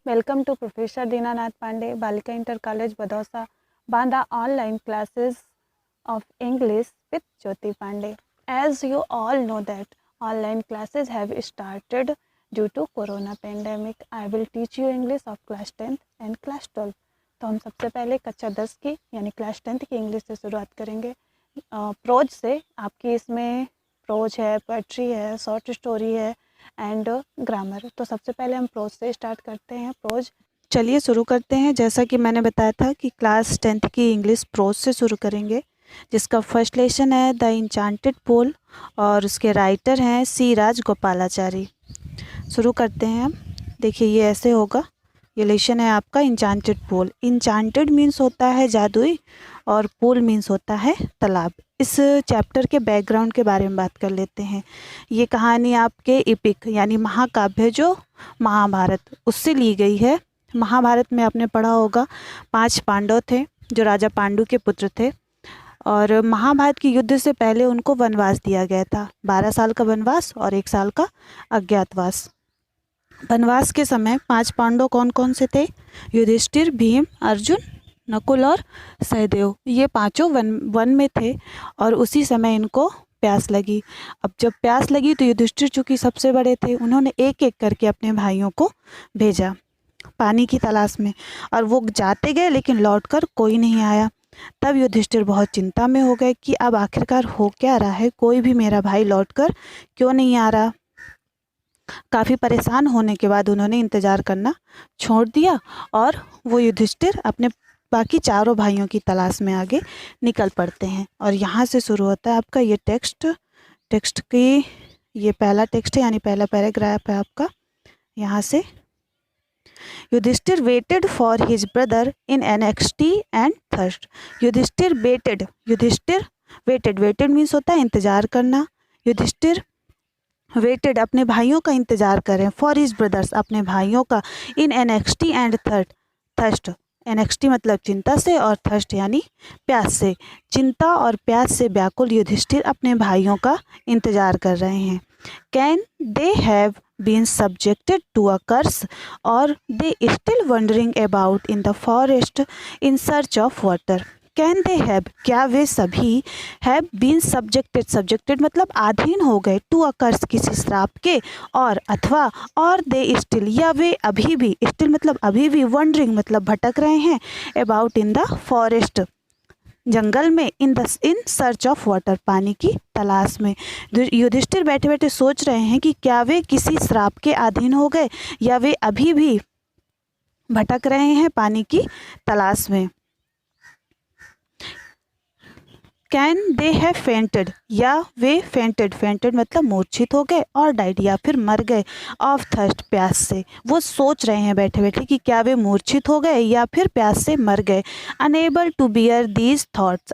Welcome to Professor Dinanath Pandey, Balika Inter College, Badosa, Banda online classes of English with Jyoti Pandey. As you all know that online classes have started due to Corona pandemic. I will teach you English of class 10th and class 12. तो हम सबसे पहले कक्षा 10 की यानी class 10th की English से शुरुआत करेंगे। प्रोज से आपकी इसमें प्रोज है, पोएट्री है, शॉर्ट स्टोरी है एंड ग्रामर। तो सबसे पहले हम प्रोज से स्टार्ट करते हैं। प्रोज चलिए शुरू करते हैं। जैसा कि मैंने बताया था कि क्लास 10th की इंग्लिश प्रोज से शुरू करेंगे, जिसका फर्स्ट लेसन है द इंचांटेड पोल और उसके राइटर हैं सी राजगोपालाचारी। शुरू करते हैं हम। देखिए ये ऐसे होगा। ये लेसन है आपका इंचांटेड पोल। इंचांटेड मीन्स होता है जादुई और पोल मीन्स होता है तालाब। इस चैप्टर के बैकग्राउंड के बारे में बात कर लेते हैं। ये कहानी आपके एपिक यानी महाकाव्य जो महाभारत उससे ली गई है। महाभारत में आपने पढ़ा होगा 5 पांडव थे जो राजा पांडु के पुत्र थे और महाभारत के युद्ध से पहले उनको वनवास दिया गया था। 12 साल का वनवास और 1 साल का अज्ञातवास। वनवास के समय 5 पांडव कौन कौन से थे? युधिष्ठिर, भीम, अर्जुन, नकुल और सहदेव। ये पांचों वन में थे और उसी समय इनको प्यास लगी। अब जब प्यास लगी तो युधिष्ठिर चूँकि सबसे बड़े थे, उन्होंने एक एक करके अपने भाइयों को भेजा पानी की तलाश में और वो जाते गए लेकिन लौटकर कोई नहीं आया। तब युधिष्ठिर बहुत चिंता में हो गए कि अब आखिरकार हो क्या रहा है, कोई भी मेरा भाई लौटकर क्यों नहीं आ रहा। काफ़ी परेशान होने के बाद उन्होंने इंतज़ार करना छोड़ दिया और वो युधिष्ठिर अपने बाकी चारों भाइयों की तलाश में आगे निकल पड़ते हैं। और यहाँ से शुरू होता है आपका ये टेक्स्ट की ये पहला टेक्स्ट है यानी पहला पैराग्राफ है आपका। यहाँ से Yudhishthira waited for his brother in anxiety and thirst. Yudhishthira waited means होता है इंतज़ार करना। युधिष्ठिर वेटेड अपने भाइयों का इंतज़ार करें, फॉर हिज ब्रदर्स अपने भाइयों का, इन एनेक्सिटी एंड थर्स्ट। एनेक्सिटी मतलब चिंता से और थर्स्ट यानी प्यास से। चिंता और प्यास से व्याकुल युधिष्ठिर अपने भाइयों का इंतजार कर रहे हैं। Can they have been subjected to a curse और they still wandering about in the forest in search of water. Can they have क्या वे सभी हैव बीन सब्जेक्टेड मतलब अधीन हो गए, टू अ कर्स किसी श्राप के, और अथवा और दे स्टिल या वे अभी भी, स्टिल मतलब अभी भी, वंडरिंग मतलब भटक रहे हैं, अबाउट इन द फॉरेस्ट जंगल में, इन सर्च ऑफ वाटर पानी की तलाश में। युधिष्ठिर बैठे बैठे सोच रहे हैं कि क्या वे किसी श्राप के अधीन हो गए या वे अभी भी भटक रहे हैं पानी की तलाश में। कैन दे हैव फेंटेड या वे फेंटेड मतलब मूर्छित हो गए, और डाइड या फिर मर गए, ऑफ थर्स्ट प्यास से। वो सोच रहे हैं बैठे बैठे कि क्या वे मूर्छित हो गए या फिर प्यास से मर गए। Unable to bear these thoughts.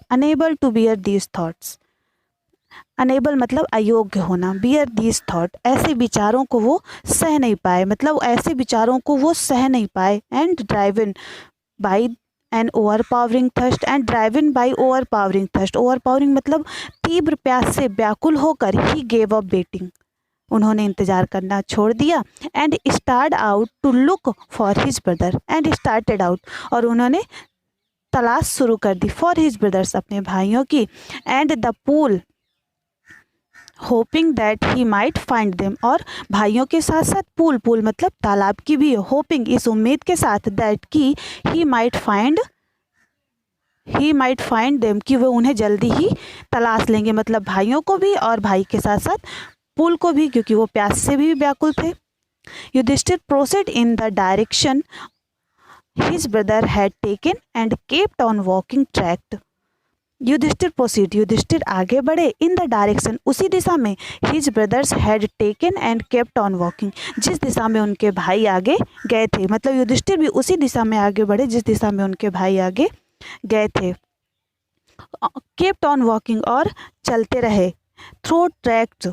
Unable मतलब अयोग्य होना, बियर दीज थॉट ऐसे विचारों को वो सह नहीं पाए, मतलब ऐसे विचारों को वो सह नहीं पाए। And driven by an overpowering thirst and driven by overpowering thirst. Overpowering मतलब तीव्र प्यास से व्याकुल होकर ही गेव अप वेटिंग, उन्होंने इंतजार करना छोड़ दिया। And start out to look for his brother and started out और उन्होंने तलाश शुरू कर दी, फॉर हिज ब्रदर्स अपने भाइयों की, and the pool hoping that he might find them और भाइयों के साथ साथ पूल मतलब तालाब की भी, होपिंग इस उम्मीद के साथ, दैट की ही माइट फाइंड देम कि वो उन्हें जल्दी ही तलाश लेंगे, मतलब भाइयों को भी और भाई के साथ साथ पूल को भी, क्योंकि वो प्यास से भी व्याकुल थे। Yudhishthira proceed in the direction his brother had taken and kept on walking tract. Yudhishthira आगे बढ़े, इन द डायरेक्शन उसी दिशा में, his brothers had taken and kept on walking जिस दिशा में उनके भाई आगे गए थे, मतलब युधिष्ठिर भी उसी दिशा में आगे बढ़े जिस दिशा में उनके भाई आगे गए थे। केप्ट ऑन वॉकिंग और चलते रहे। थ्रू ट्रैक्ट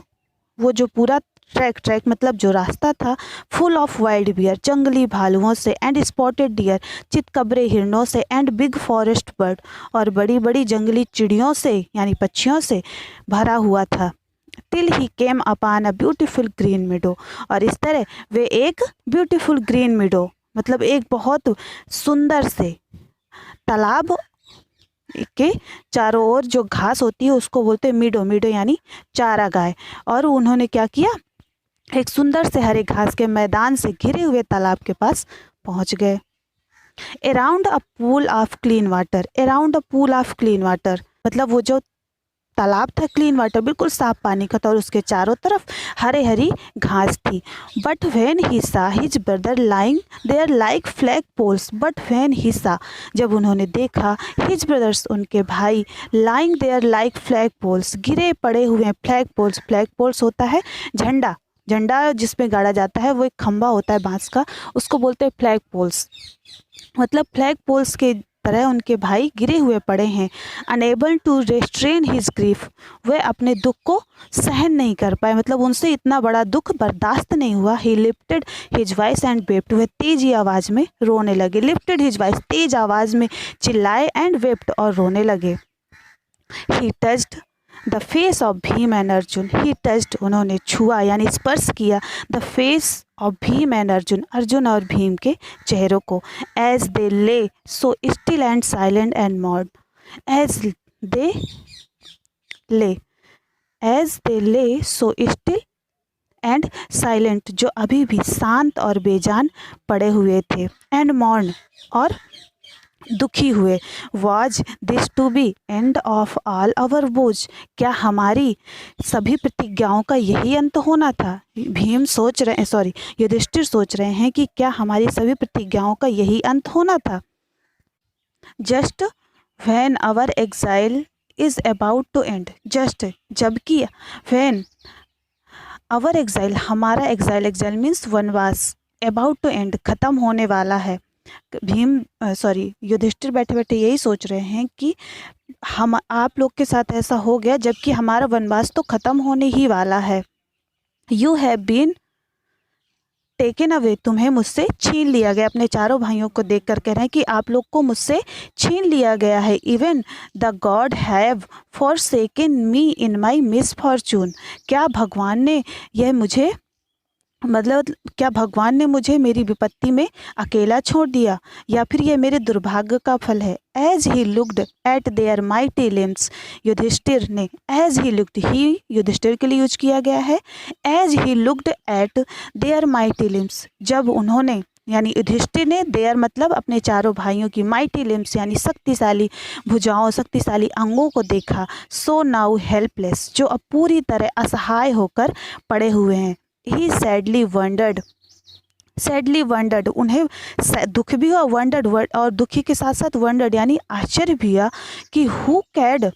वो जो पूरा ट्रैक मतलब जो रास्ता था, फुल ऑफ वाइल्ड बियर जंगली भालुओं से, एंड स्पॉटेड डियर चितकबरे हिरणों से, एंड बिग फॉरेस्ट बर्ड और बड़ी बड़ी जंगली चिड़ियों से यानी पक्षियों से भरा हुआ था। Till he came upon a beautiful green मीडो और इस तरह वे एक ब्यूटीफुल ग्रीन मीडो मतलब एक बहुत सुंदर से तालाब के चारों ओर जो घास होती है उसको बोलते हैं मीडो, मीडो यानी चारागाह। और उन्होंने क्या किया, एक सुंदर से हरे घास के मैदान से घिरे हुए तालाब के पास पहुंच गए। Around a pool of clean water, around a pool of clean water मतलब वो जो तालाब था क्लीन वाटर, बिल्कुल साफ पानी का था और उसके चारों तरफ हरे हरी घास थी। But when he saw his brother lying there like flag poles, but when he saw जब उन्होंने देखा, हिज ब्रदर्स उनके भाई, lying there like flag poles गिरे पड़े हुए हैं। फ्लैग पोल्स, फ्लैग पोल्स होता है झंडा, झंडा जिसमें गाड़ा जाता है, वो एक खंबा होता है बांस का, उसको बोलते हैं फ्लैग पोल्स। मतलब फ्लैग पोल्स के तरह उनके भाई गिरे हुए पड़े हैं। Unable to restrain his grief, वे अपने दुख को सहन नहीं कर पाए, मतलब उनसे इतना बड़ा दुख बर्दाश्त नहीं हुआ। He lifted his voice and wept, वे तेजी आवाज़ में रोने लगे। लिफ्टेड हिज वॉइस, तेज आवाज़ में चिल्लाए, एंड वेप्ट और रोने लगे। He touched the face of Bhim and Arjun, he touched उन्होंने छुआ यानी स्पर्श किया, the face of Bhim and Arjun, Arjun और भीम के चेहरों को। As they lay so still and silent and mute, as they lay, as they lay so still and silent, जो अभी भी शांत और बेजान पड़े हुए थे, एंड मॉर्न और दुखी हुए। Was this to be end of all our woes, क्या हमारी सभी प्रतिज्ञाओं का यही अंत होना था। भीम सोच रहे, सॉरी युधिष्ठिर सोच रहे हैं कि क्या हमारी सभी प्रतिज्ञाओं का यही अंत होना था। Just when our exile is about to end, just जबकि, व्हेन आवर एग्जाइल हमारा एग्जाइल, एग्जाइल मीन्स वनवास, अबाउट टू एंड खत्म होने वाला है। भीम युधिष्ठिर बैठे बैठे यही सोच रहे हैं कि हम आप लोग के साथ ऐसा हो गया जबकि हमारा वनवास तो खत्म होने ही वाला है। You have been taken away, तुम्हें मुझसे छीन लिया गया। अपने चारों भाइयों को देखकर कह रहे हैं कि आप लोग को मुझसे छीन लिया गया है। Even the God have forsaken me in my misfortune, क्या भगवान ने यह मुझे, मतलब क्या भगवान ने मुझे मेरी विपत्ति में अकेला छोड़ दिया, या फिर यह मेरे दुर्भाग्य का फल है। As he looked at their mighty limbs, Yudhishthir ने, as he looked, he Yudhishthir के लिए यूज किया गया है। As he looked at their mighty limbs, जब उन्होंने यानी युधिष्ठिर ने, देयर मतलब अपने चारों भाइयों की, माइटी लिम्स यानी शक्तिशाली भुजाओं, शक्तिशाली अंगों को देखा। सो नाउ हेल्पलेस, जो अब पूरी तरह असहाय होकर पड़े हुए हैं। ही सैडली वंडर्ड, सैडली वंडर्ड, उन्हें दुख भी हुआ, वंडर्ड और दुखी के साथ साथ वंडर्ड यानी आश्चर्य भी हुआ कि who could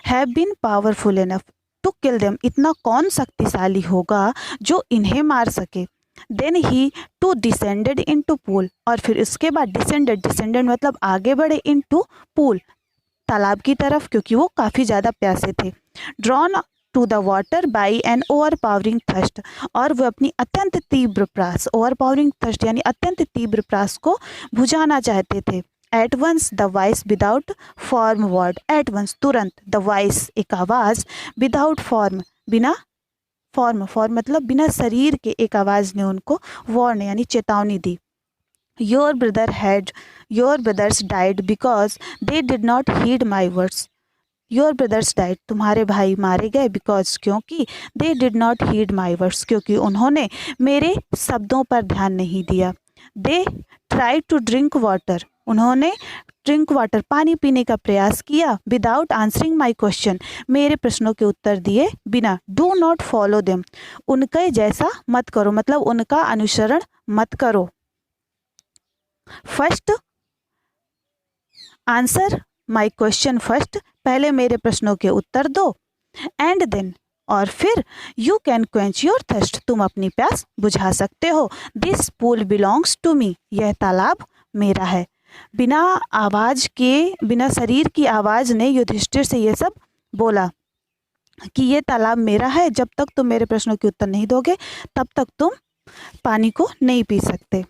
have been powerful enough to kill them, इतना कौन शक्तिशाली होगा जो इन्हें मार सके। Then he too descended into pool, और फिर इसके बाद डिसेंडेड, डिसेंडेड मतलब आगे बढ़े, इन टू पूल तालाब की तरफ, क्योंकि वो काफ़ी ज़्यादा प्यासे थे। Drawn to the water by an overpowering thirst, और वह अपनी अत्यंत तीव्र प्यास, ओवर पावरिंग थर्स्ट यानी अत्यंत तीव्र प्यास को बुझाना चाहते थे। At once the voice without form word, at once तुरंत, द वॉइस एक आवाज़, विदाउट फॉर्म बिना फॉर्म, फॉर्म मतलब बिना शरीर के, एक आवाज़ ने उनको वार्न यानी चेतावनी दी। Your brothers died because they did not heed my words, your brothers died, तुम्हारे भाई मारे गए, बिकॉज क्योंकि, they did not heed my words, क्योंकि उन्होंने मेरे शब्दों पर ध्यान नहीं दिया। They try to drink water, उन्होंने ड्रिंक वाटर पानी पीने का प्रयास किया। विदाउट आंसरिंग माई क्वेश्चन, मेरे प्रश्नों के उत्तर दिए बिना। डू नॉट फॉलो देम, उनके जैसा मत करो, मतलब उनका अनुसरण मत करो। First answer my question first, पहले मेरे प्रश्नों के उत्तर दो। एंड देन, और फिर you can quench your thirst, तुम अपनी प्यास बुझा सकते हो। This pool belongs to me, यह तालाब मेरा है। बिना आवाज के, बिना शरीर की आवाज ने युधिष्ठिर से ये सब बोला कि ये तालाब मेरा है, जब तक तुम मेरे प्रश्नों के उत्तर नहीं दोगे तब तक तुम पानी को नहीं पी सकते।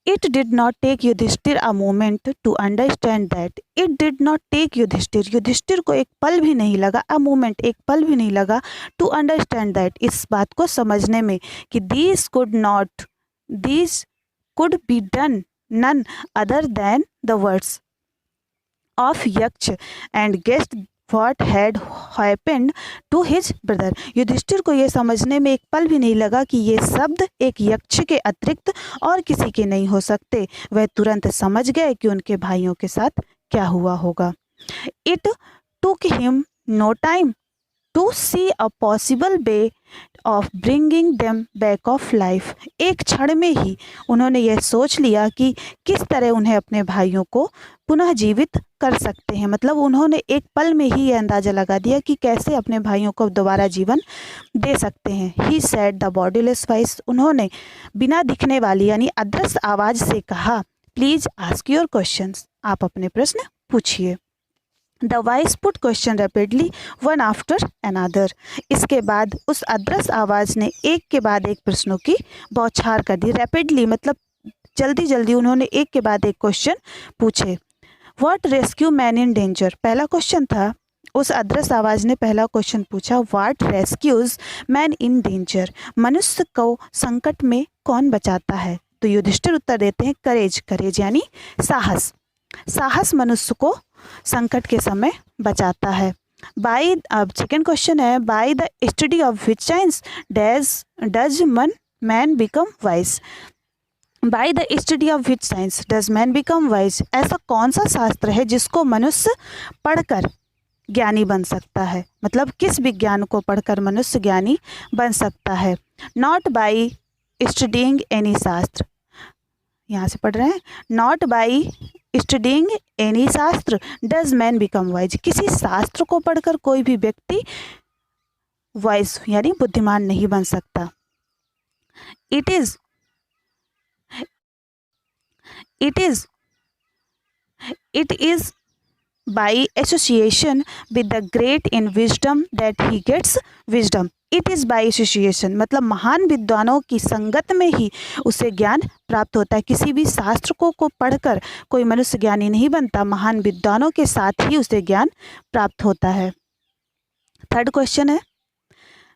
It did not take Yudhishthir a moment to understand that. It did not take Yudhishthir, Yudhishthir को एक पल भी नहीं लगा, a moment एक पल भी नहीं लगा, to understand that इस बात को समझने में कि these could be done none other than the words of यक्ष and guessed what had happened to his brother. Yudhishthir को यह समझने में एक पल भी नहीं लगा कि ये शब्द एक यक्ष के अतिरिक्त और किसी के नहीं हो सकते। वह तुरंत समझ गए कि उनके भाइयों के साथ क्या हुआ होगा। It took him no time to see a possible way of bringing them back of life. एक क्षण में ही उन्होंने यह सोच लिया कि किस तरह उन्हें अपने भाइयों को पुनः जीवित कर सकते हैं। मतलब उन्होंने एक पल में ही यह अंदाज़ा लगा दिया कि कैसे अपने भाइयों को दोबारा जीवन दे सकते हैं। He said the bodiless voice. उन्होंने बिना दिखने वाली यानी अदृश्य आवाज़ से कहा, प्लीज आस्क योर क्वेश्चंस. आप अपने प्रश्न पूछिए. The voice put question rapidly one after another. इसके बाद उस अदृश्य आवाज़ ने एक के बाद एक प्रश्नों की बौछार कर दी. Rapidly मतलब जल्दी जल्दी उन्होंने एक के बाद एक क्वेश्चन पूछे. What rescue man in danger? पहला क्वेश्चन था, उस अदृश्य आवाज़ ने पहला क्वेश्चन पूछा, What rescues man in danger? मनुष्य को संकट में कौन बचाता है? तो युधिष्ठिर उत्तर देते हैं, करेज. करेज यानी साहस. साहस मनुष्य को संकट के समय बचाता है. बाय अब सेकेंड क्वेश्चन है, by the study of which science does man become wise. By the study of which science does man become wise. ऐसा कौन सा शास्त्र है जिसको मनुष्य पढ़कर ज्ञानी बन सकता है. मतलब किस विज्ञान को पढ़कर मनुष्य ज्ञानी बन सकता है. नॉट बाय स्टडिंग एनी शास्त्र. यहाँ से पढ़ रहे हैं, नॉट बाय स्टडिंग एनी शास्त्र डज मैन बिकम वाइज. किसी शास्त्र को पढ़कर कोई भी व्यक्ति वाइज यानी बुद्धिमान नहीं बन सकता. It is by association with the great in wisdom that he gets wisdom. It is by association मतलब महान विद्वानों की संगत में ही उसे ज्ञान प्राप्त होता है. किसी भी शास्त्र को पढ़कर कोई मनुष्य ज्ञानी नहीं बनता, महान विद्वानों के साथ ही उसे ज्ञान प्राप्त होता है. थर्ड क्वेश्चन है,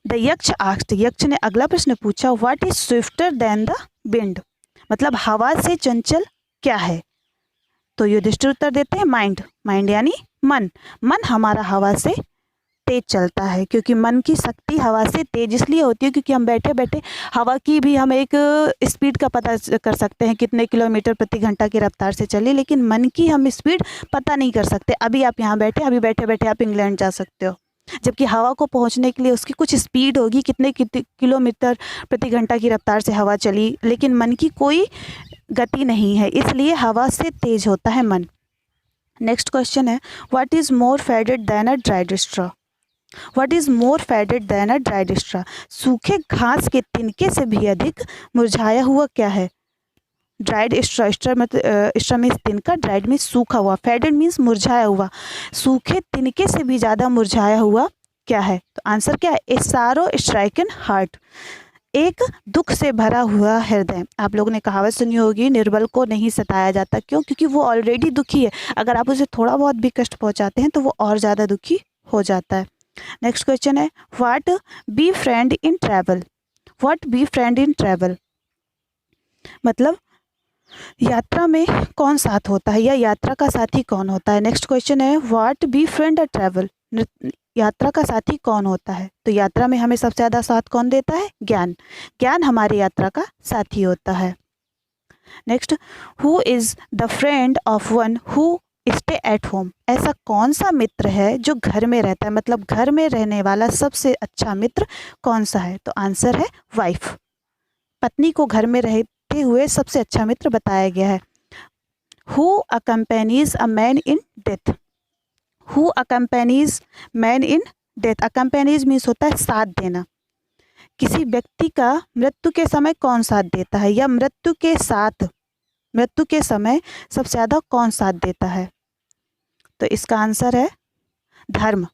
द यक्ष आस्क्ड. यक्ष ने अगला प्रश्न पूछा, what is swifter than the wind. मतलब हवा से चंचल क्या है. तो युधिष्ठिर उत्तर देते हैं, माइंड. माइंड यानी मन. मन हमारा हवा से तेज चलता है, क्योंकि मन की शक्ति हवा से तेज इसलिए होती है क्योंकि हम बैठे बैठे हवा की भी हम एक स्पीड का पता कर सकते हैं, कितने किलोमीटर प्रति घंटा की रफ्तार से चले, लेकिन मन की हम स्पीड पता नहीं कर सकते. अभी आप यहाँ बैठे, अभी बैठे बैठे आप इंग्लैंड जा सकते हो, जबकि हवा को पहुँचने के लिए उसकी कुछ स्पीड होगी, कितने किलोमीटर प्रति घंटा की रफ्तार से हवा चली, लेकिन मन की कोई गति नहीं है, इसलिए हवा से तेज होता है मन. नेक्स्ट क्वेश्चन है, what is more faded than a dried straw. What is more faded than a dried straw. सूखे घास के तिनके से भी अधिक मुरझाया हुआ क्या है. Dried straw. स्ट्रॉ मीन्स तिनका, ड्राइड मीन्स सूखा हुआ, फेडेड मीन्स मुरझाया हुआ. सूखे तिनके से भी ज़्यादा मुरझाया हुआ क्या है. तो आंसर क्या है, ए सारो स्ट्राइकन हार्ट. एक दुख से भरा हुआ हृदय. आप लोगों ने कहावत सुनी होगी, निर्बल को नहीं सताया जाता. क्यों? क्योंकि वो ऑलरेडी दुखी है, अगर आप उसे थोड़ा बहुत भी कष्ट पहुंचाते हैं तो वो और ज़्यादा दुखी हो जाता है. नेक्स्ट क्वेश्चन है, what be friend in travel. What be friend in travel मतलब यात्रा में कौन साथ होता है या यात्रा का साथी कौन होता है. नेक्स्ट क्वेश्चन है, what be friend a travel. यात्रा का साथी कौन होता है. तो यात्रा में हमें सबसे ज़्यादा साथ कौन देता है, ज्ञान. ज्ञान हमारी यात्रा का साथी होता है. Next, who is the friend of one who stay at home. ऐसा कौन सा मित्र है जो घर में रहता है, मतलब घर में रहने वाला सबसे अच्छा मित्र कौन सा है. तो आंसर है वाइफ. पत्नी को घर में रहते हुए सबसे अच्छा मित्र बताया गया है. Who accompanies a man in death. Who accompanies man in death. Accompanies means होता है साथ देना. किसी व्यक्ति का मृत्यु के समय कौन साथ देता है, या मृत्यु के समय सबसे ज़्यादा कौन साथ देता है. तो इसका आंसर है धर्म.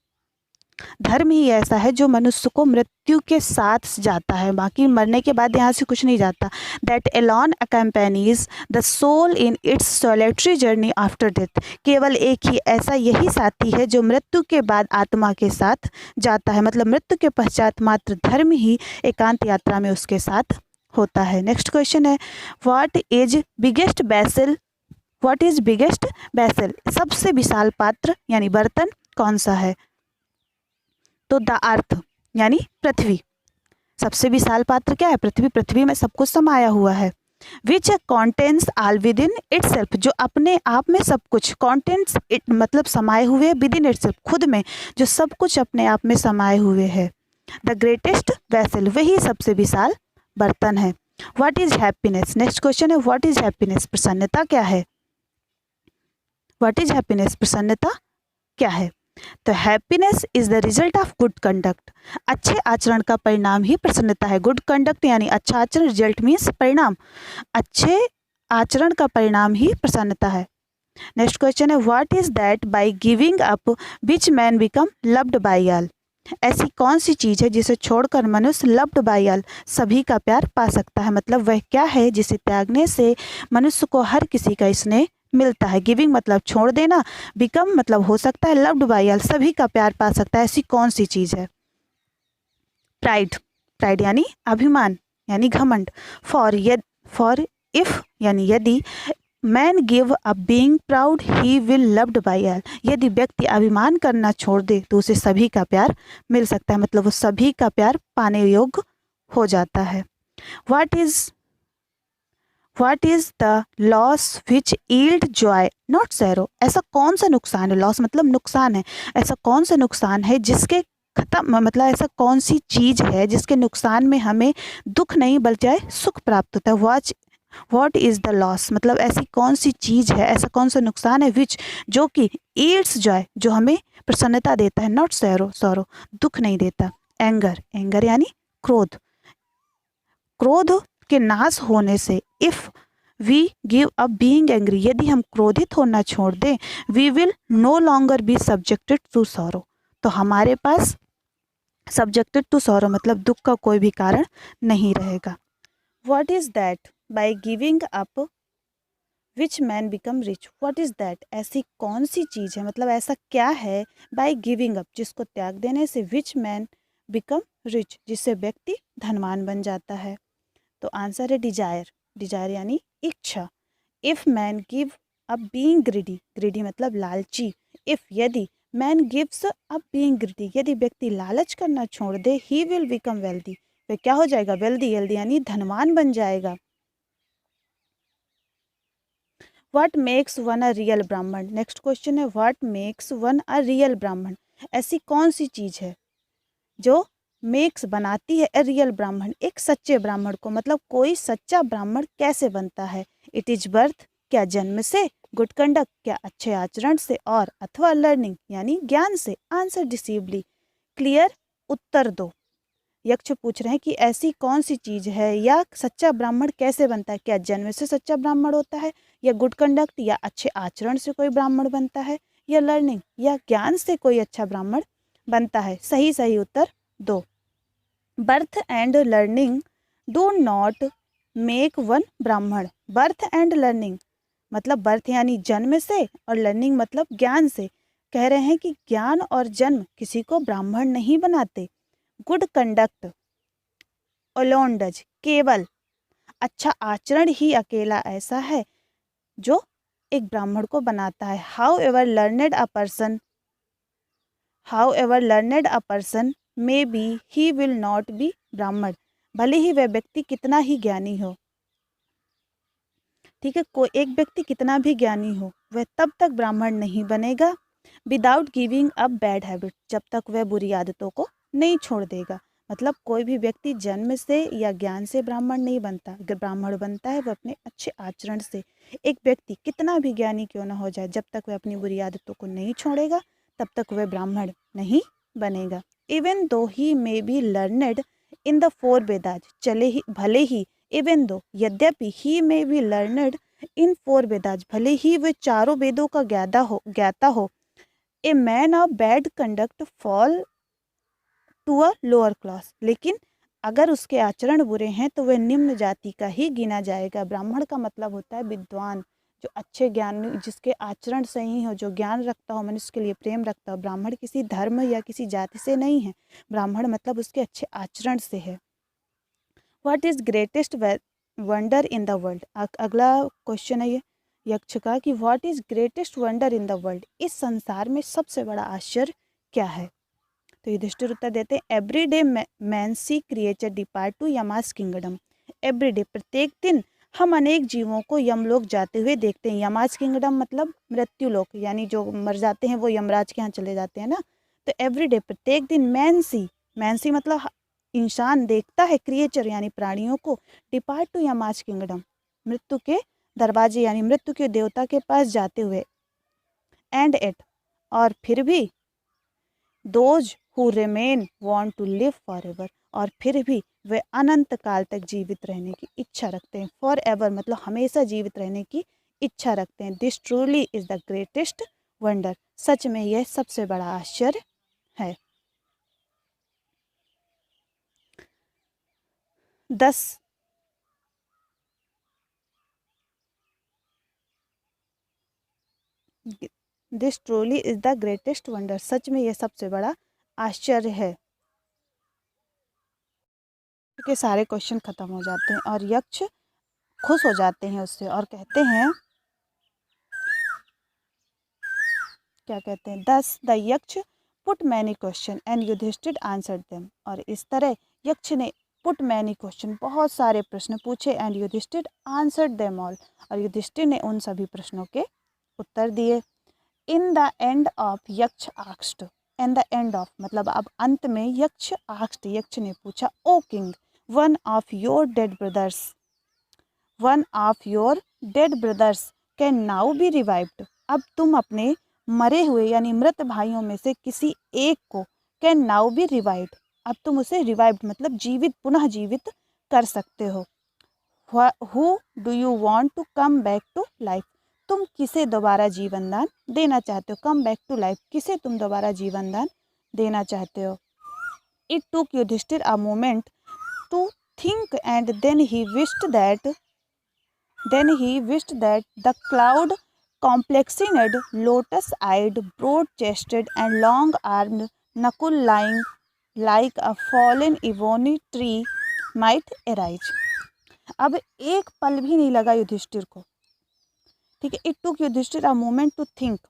धर्म ही ऐसा है जो मनुष्य को मृत्यु के साथ जाता है, बाकी मरने के बाद यहाँ से कुछ नहीं जाता. That alone accompanies the soul in its solitary journey after death. केवल एक ही ऐसा यही साथी है जो मृत्यु के बाद आत्मा के साथ जाता है. मतलब मृत्यु के पश्चात मात्र धर्म ही एकांत यात्रा में उसके साथ होता है। नेक्स्ट क्वेश्चन है what is biggest vessel, what is biggest vessel, सबसे विशाल पात्र यानी बर्तन कौन सा है? तो द अर्थ यानी पृथ्वी। सबसे विशाल पात्र क्या है? पृथ्वी। पृथ्वी में सब कुछ समाया हुआ है। Which contents all within itself, जो अपने आप में सब कुछ, कॉन्टेंट्स इट मतलब समाये हुए, विद इन इट सेल्फ खुद में, जो सब कुछ अपने आप में समाये हुए है। द ग्रेटेस्ट वेसल, वही सबसे विशाल बर्तन है। What is happiness, next question है व्हाट इज हैप्पीनेस, प्रसन्नता क्या है? व्हाट इज हैप्पीनेस, प्रसन्नता क्या है? तो happiness is the result of good conduct, अच्छे आचरण का परिणाम ही प्रसन्नता है। गुड कंडक्ट यानी अच्छा आचरण, रिजल्ट मीन्स परिणाम, अच्छे आचरण का परिणाम ही प्रसन्नता है। नेक्स्ट क्वेश्चन है what is that by giving up which man become loved by all, ऐसी कौन सी चीज है जिसे छोड़कर मनुष्य लव्ड बाय ऑल, सभी का प्यार पा सकता है? मतलब वह क्या है जिसे त्यागने से मनुष्य को हर किसी का स्नेह मिलता है। गिविंग मतलब छोड़ देना, बिकम मतलब हो सकता है, लव्ड बाय ऑल सभी का प्यार पा सकता है, ऐसी कौन सी चीज है? प्राइड, प्राइड यानी अभिमान यानी घमंड। फॉर इफ यानी यदि, man give up being proud he will loved by all, यदि व्यक्ति अभिमान करना छोड़ दे तो उसे सभी का प्यार मिल सकता है, मतलब वो सभी का प्यार पाने योग्य हो जाता है। What is the loss which yield Joy not serow, ऐसा कौन सा नुकसान है? लॉस मतलब नुकसान है, ऐसा कौन सा नुकसान है जिसके खत्म मतलब ऐसा कौन सी चीज है जिसके नुकसान में हमें दुख नहीं बल्कि सुख प्राप्त होता है? व्हाट इज द लॉस मतलब ऐसी कौन सी चीज है, ऐसा कौन सा नुकसान है विच जो कि ईल्ड्स जॉय जो हमें प्रसन्नता देता है, नॉट सैरो दुख नहीं देता। एंगर यानी क्रोध, क्रोध के नाश होने से, if we give up being angry, यदि हम क्रोधित होना छोड़ दें, we will no longer be subjected to sorrow, तो हमारे पास सब्जेक्टेड टू सॉरो मतलब दुख का कोई भी कारण नहीं रहेगा। What is that by giving up which man become rich, what is that ऐसी कौन सी चीज है, मतलब ऐसा क्या है, बाय गिविंग अप जिसको त्याग देने से, विच मैन बिकम रिच जिससे व्यक्ति धनवान बन जाता है? तो आंसर है डिजायर, डिजायर यानी इच्छा। If man give up being greedy, greedy मतलब लालची, इफ यदि, man gives up being greedy यदि व्यक्ति लालच करना छोड़ दे, ही विल बिकम वेल्दी, वह क्या हो जाएगा? वेल्दी, वेल्दी यानी धनवान बन जाएगा। What makes one a real ब्राह्मण, नेक्स्ट क्वेश्चन है what makes one a real ब्राह्मण, ऐसी कौन सी चीज है जो मेक्स बनाती है अ रियल ब्राह्मण, एक सच्चे ब्राह्मण को, मतलब कोई सच्चा ब्राह्मण कैसे बनता है? इट इज बर्थ, क्या जन्म से? गुड कंडक्ट, क्या अच्छे आचरण से? और अथवा लर्निंग यानी ज्ञान से? आंसर डिसीवली, क्लियर, उत्तर दो। यक्ष पूछ रहे हैं कि ऐसी कौन सी चीज है या सच्चा ब्राह्मण कैसे बनता है? क्या जन्म से सच्चा ब्राह्मण होता है, या गुड कंडक्ट या अच्छे आचरण से कोई ब्राह्मण बनता है, या लर्निंग या ज्ञान से कोई अच्छा ब्राह्मण बनता है? सही सही उत्तर दो। Birth and learning do not make one ब्राह्मण, बर्थ एंड लर्निंग मतलब बर्थ यानी जन्म से और लर्निंग मतलब ज्ञान से, कह रहे हैं कि ज्ञान और जन्म किसी को ब्राह्मण नहीं बनाते। गुड कंडक्ट अलोन डज, केवल अच्छा आचरण ही अकेला ऐसा है जो एक ब्राह्मण को बनाता है। How ever learned a person may be he will not be ब्राह्मण, भले ही वह व्यक्ति कितना ही ज्ञानी हो, ठीक है, कोई एक व्यक्ति कितना भी ज्ञानी हो वह तब तक ब्राह्मण नहीं बनेगा। Without giving up bad habit, जब तक वह बुरी आदतों को नहीं छोड़ देगा, मतलब कोई भी व्यक्ति जन्म से या ज्ञान से ब्राह्मण नहीं बनता, अगर ब्राह्मण बनता है वह अपने अच्छे आचरण से। एक व्यक्ति कितना भी ज्ञानी क्यों ना हो जाए, जब तक वह अपनी बुरी आदतों को नहीं छोड़ेगा तब तक वह ब्राह्मण नहीं बनेगा। Even though he may be learned in the four Vedas, चले ही भले ही, इवन दो यद्यपि, he may be learned in four Vedas भले ही वह चारों वेदों का ज्ञाता हो, a man of bad conduct fall to a lower class, लेकिन अगर उसके आचरण बुरे हैं तो वह निम्न जाति का ही गिना जाएगा। ब्राह्मण का मतलब होता है विद्वान, जो अच्छे ज्ञान, जिसके आचरण सही हो, जो ज्ञान रखता हो, मनुष्य के लिए प्रेम रखता हो। ब्राह्मण किसी धर्म या किसी जाति से नहीं है, ब्राह्मण मतलब उसके अच्छे आचरण से है। What is greatest wonder in the world. अगला क्वेश्चन है ये यक्ष का कि what is greatest wonder in the world, इस संसार में सबसे बड़ा आश्चर्य क्या है। तो युधिष्ठिर उत्तर देते हैं every day man see creature depart to Yama's kingdom. Every day प्रत्येक दिन हम अनेक जीवों को यमलोक जाते हुए देखते हैं। यमास किंगडम मतलब मृत्यु लोक, यानी जो मर जाते हैं वो यमराज के यहाँ चले जाते हैं ना। तो एवरी डे प्रत्येक दिन मैन सी मतलब इंसान देखता है, क्रिएचर यानी प्राणियों को, डिपार्ट टू यमास किंगडम मृत्यु के दरवाजे यानी मृत्यु के देवता के पास जाते हुए। एंड एट और फिर भी those who remain want to live forever, और फिर भी वे अनंत काल तक जीवित रहने की इच्छा रखते हैं। फॉर एवर मतलब हमेशा जीवित रहने की इच्छा रखते हैं। This truly is the greatest wonder, सच में यह सबसे बड़ा आश्चर्य है। 10 this truly is the greatest wonder, सच में यह सबसे बड़ा आश्चर्य है। के सारे क्वेश्चन खत्म हो जाते हैं और यक्ष खुश हो जाते हैं उससे और कहते हैं, क्या कहते हैं, thus the Yaksha put many question and Yudhishthir answered them. और इस तरह यक्ष ने पुट मैनी क्वेश्चन बहुत सारे प्रश्न पूछे and Yudhishthir answered them all, और युधिष्ठिर ने उन सभी प्रश्नों के उत्तर दिए। In the end of Yaksha asked, in the end of मतलब अब अंत में यक्ष आस्क्ड यक्ष ने पूछा, O king one of your dead brothers can now be revived. अब तुम अपने मरे हुए यानी मृत भाइयों में से किसी एक को कैन नाउ बी रिवाइव्ड, अब तुम उसे रिवाइव्ड मतलब जीवित, पुनः जीवित कर सकते हो। Who do you want to come back to life, तुम किसे दोबारा जीवन दान देना चाहते हो। कम बैक टू लाइफ, किसे तुम दोबारा जीवन दान देना चाहते हो। It took Yudhishthir a moment to think and then he wished that the cloud complexioned, lotus-eyed, broad-chested and long-armed Nakul lying like a fallen ebony tree might arise। अब एक पल भी नहीं लगा युधिष्ठिर को, ठीक है। It took Yudhishthir a moment to think,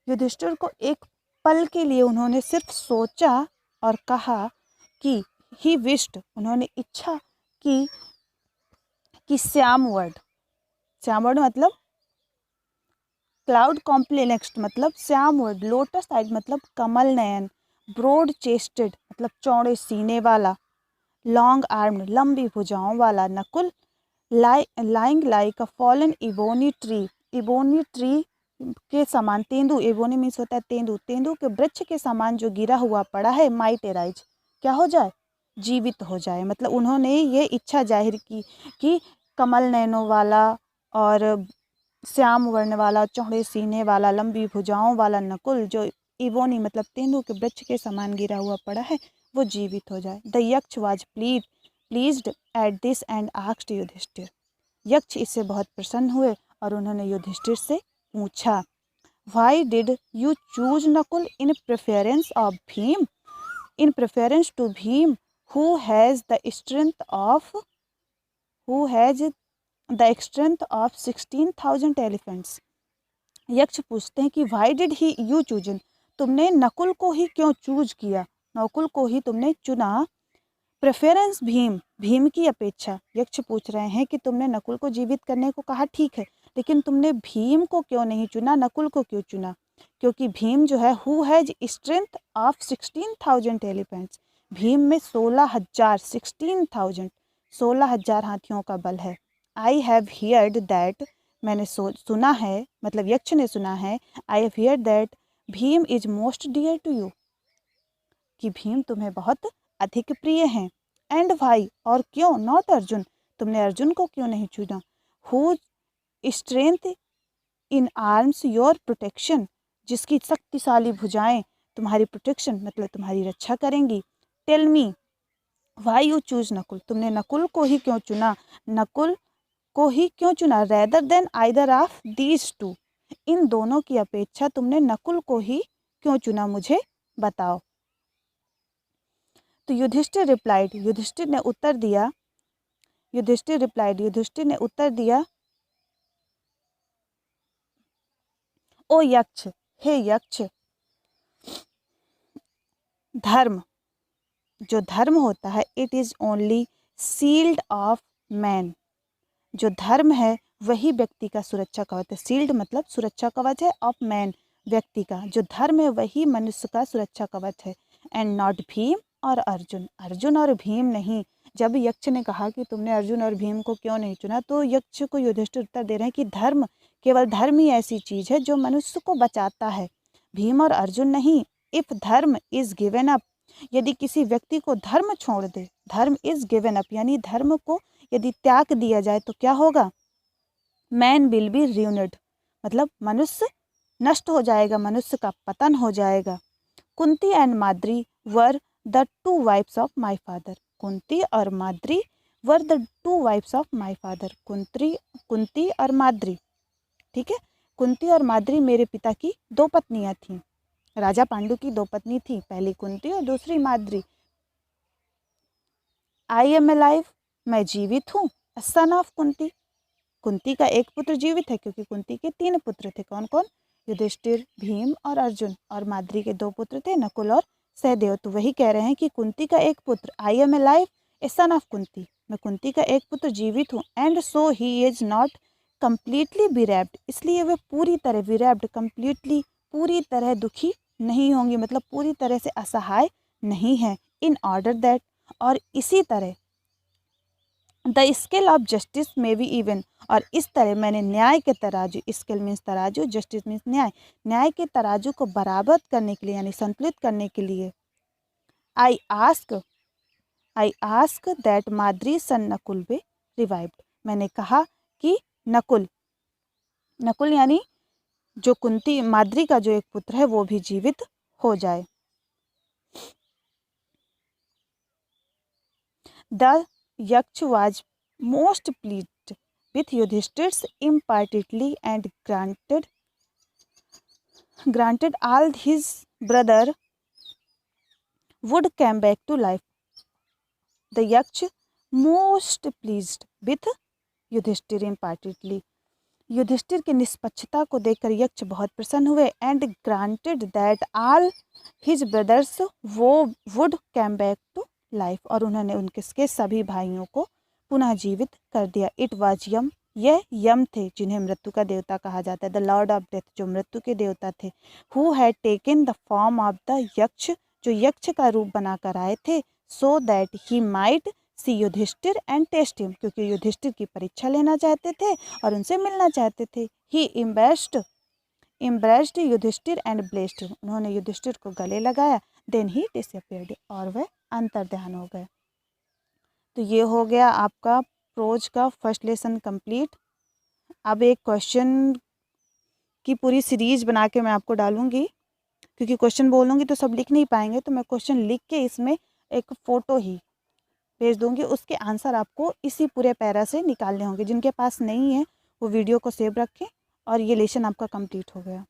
Yudhishthir को एक पल के लिए उन्होंने सिर्फ सोचा और कहा कि ही विश्ड, उन्होंने इच्छा की कि श्याम वर्ड मतलब क्लाउड कॉम्प्लेक्स्ड मतलब श्याम वर्ड, लोटस आइड मतलब कमल नयन, ब्रॉड चेस्टेड मतलब चौड़े सीने वाला, लॉन्ग आर्म्ड लंबी भुजाओं वाला, नकुल लाइंग लाइक अ फॉलन इबोनी ट्री के समान, तेंदु, एबोनी मीन्स होता है तेंदु, तेंदु के वृक्ष के समान जो गिरा हुआ पड़ा है, माइट एराइज क्या हो जाए, जीवित हो जाए। मतलब उन्होंने ये इच्छा जाहिर की कि कमल नयनों वाला और श्याम वर्ण वाला, चौड़े सीने वाला, लंबी भुजाओं वाला नकुल जो इबोनी मतलब तेंदु के वृक्ष के समान गिरा हुआ पड़ा है वो जीवित हो जाए। The Yaksha was pleased at this and asked Yudhishthir, Yaksha इससे बहुत प्रसन्न हुए और उन्होंने युधिष्ठिर से पूछा, why did you choose Nakul in preference of Bhim, in preference to Bhim who has the strength of 16,000 elephants। यक्ष पूछते हैं कि why did he you chosen, तुमने नकुल को ही क्यों चूज किया, नकुल को ही तुमने चुना। प्रेफरेंस भीम की अपेक्षा, यक्ष पूछ रहे हैं कि तुमने नकुल को जीवित करने को कहा ठीक है, लेकिन तुमने भीम को क्यों नहीं चुना, नकुल को क्यों चुना। क्योंकि भीम जो है who has strength of 16,000 elephants, Bhim में 16,000 हाथियों का बल है। आई हैव हियर्ड दैट, मैंने सुना है, मतलब यक्ष ने सुना है, I have heard that Bhim is most dear to you, कि भीम तुम्हें बहुत अधिक प्रिय हैं। एंड वाई और क्यों, नॉट अर्जुन, तुमने अर्जुन को क्यों नहीं चुना। Who strength in arms your protection, जिसकी शक्तिशाली भुजाएं तुम्हारी प्रोटेक्शन मतलब तुम्हारी रक्षा करेंगी। Tell me why you choose Nakul, तुमने नकुल को ही क्यों चुना, नकुल को ही क्यों चुना। Rather than either of these two, इन दोनों की अपेक्षा तुमने नकुल को ही क्यों चुना, मुझे बताओ। तो युधिष्ठिर रिप्लाइड, युधिष्ठिर ने उत्तर दिया, युधिष्ठिर रिप्लाइड, युधिष्ठिर ने उत्तर दिया, ओ यक्ष, हे यक्ष, धर्म, जो धर्म होता है, it is only shield of man, जो धर्म है वही व्यक्ति का सुरक्षा कवच है। शील्ड मतलब सुरक्षा कवच है, ऑफ मैन व्यक्ति का, जो धर्म है वही मनुष्य का सुरक्षा कवच है। एंड नॉट भीम और अर्जुन, अर्जुन और भीम नहीं। जब यक्ष ने कहा कि तुमने अर्जुन और भीम को क्यों नहीं चुना, तो यक्ष को युधिष्ठिर उत्तर दे रहे हैं कि धर्म, केवल धर्म ही ऐसी चीज है जो मनुष्य को बचाता है, भीम और अर्जुन नहीं। इफ धर्म इज गिवन अप, यदि किसी व्यक्ति को धर्म छोड़ दे, धर्म इज गिवन अप यानी धर्म को यदि त्याग दिया जाए तो क्या होगा, मैन विल बी ruined, मतलब मनुष्य नष्ट हो जाएगा, मनुष्य का पतन हो जाएगा। Kunti and Madri were the two wives of my father, Kunti और Madri were the two wives of my father, Kunti और माद्री, ठीक है, कुंती और माद्री मेरे पिता की दो पत्नियां थीं। राजा पांडु की दो पत्नी थी, पहली कुंती और दूसरी माद्री। आई एम अलाइव, मैं जीवित हूँ, सन ऑफ कुंती, कुंती का एक पुत्र जीवित है क्योंकि कुंती के 3 पुत्र थे, कौन कौन, युधिष्ठिर, भीम और अर्जुन, और माद्री के 2 पुत्र थे, नकुल और सहदेव। तो वही कह रहे हैं कि कुंती का एक पुत्र, I am alive a son of Kunti, मैं कुंती का एक पुत्र जीवित हूँ। And so he is not completely bereaved, इसलिए वे पूरी तरह बिरैप्ड, कम्प्लीटली पूरी तरह दुखी नहीं होंगी, मतलब पूरी तरह से असहाय नहीं है। इन ऑर्डर दैट, और इसी तरह द स्केल ऑफ जस्टिस में बी इवन, और इस तरह मैंने न्याय के तराजू, स्केल मीन्स तराजू, जस्टिस मीन्स न्याय, न्याय के तराजू को बराबर करने के लिए यानी संतुलित करने के लिए I ask that Madri son Nakul be revived, मैंने कहा कि नकुल, नकुल यानी जो कुंती माद्री का जो एक पुत्र है वो भी जीवित हो जाए। द यक्ष was most pleased with Yudhishthir's impartiality and granted all his brother would come back to life. The yaksh most pleased with Yudhishthir impartiality, Yudhishthir की निष्पक्षता को देखकर यक्ष बहुत प्रसन्न हुए। And granted that all his brothers वो would came back to life, और उन्होंने उनके सभी भाइयों को पुनः जीवित कर दिया। इट वाज यम, यह यम थे जिन्हें मृत्यु का देवता कहा जाता है, द लॉर्ड ऑफ डेथ, जो मृत्यु के देवता थे। Who had taken the form of the Yaksha, जो यक्ष का रूप बनाकर आए थे। So that he might see Yudhishthir and test him, क्योंकि युधिष्ठिर की परीक्षा लेना चाहते थे और उनसे मिलना चाहते थे। He embraced Yudhishthira and blessed him, उन्होंने युधिष्ठिर को गले लगाया। देन ही डिसअपीयर्ड, और वह अंतर्ध्यान हो गए। तो ये हो गया आपका प्रोज का फर्स्ट लेसन कंप्लीट। अब एक क्वेश्चन की पूरी सीरीज बना के मैं आपको डालूंगी, क्योंकि क्वेश्चन बोलूँगी तो सब लिख नहीं पाएंगे, तो मैं क्वेश्चन लिख के इसमें एक फ़ोटो ही भेज दूंगी, उसके आंसर आपको इसी पूरे पैरा से निकालने होंगे। जिनके पास नहीं है वो वीडियो को सेव रखें, और ये लेसन आपका कंप्लीट हो गया।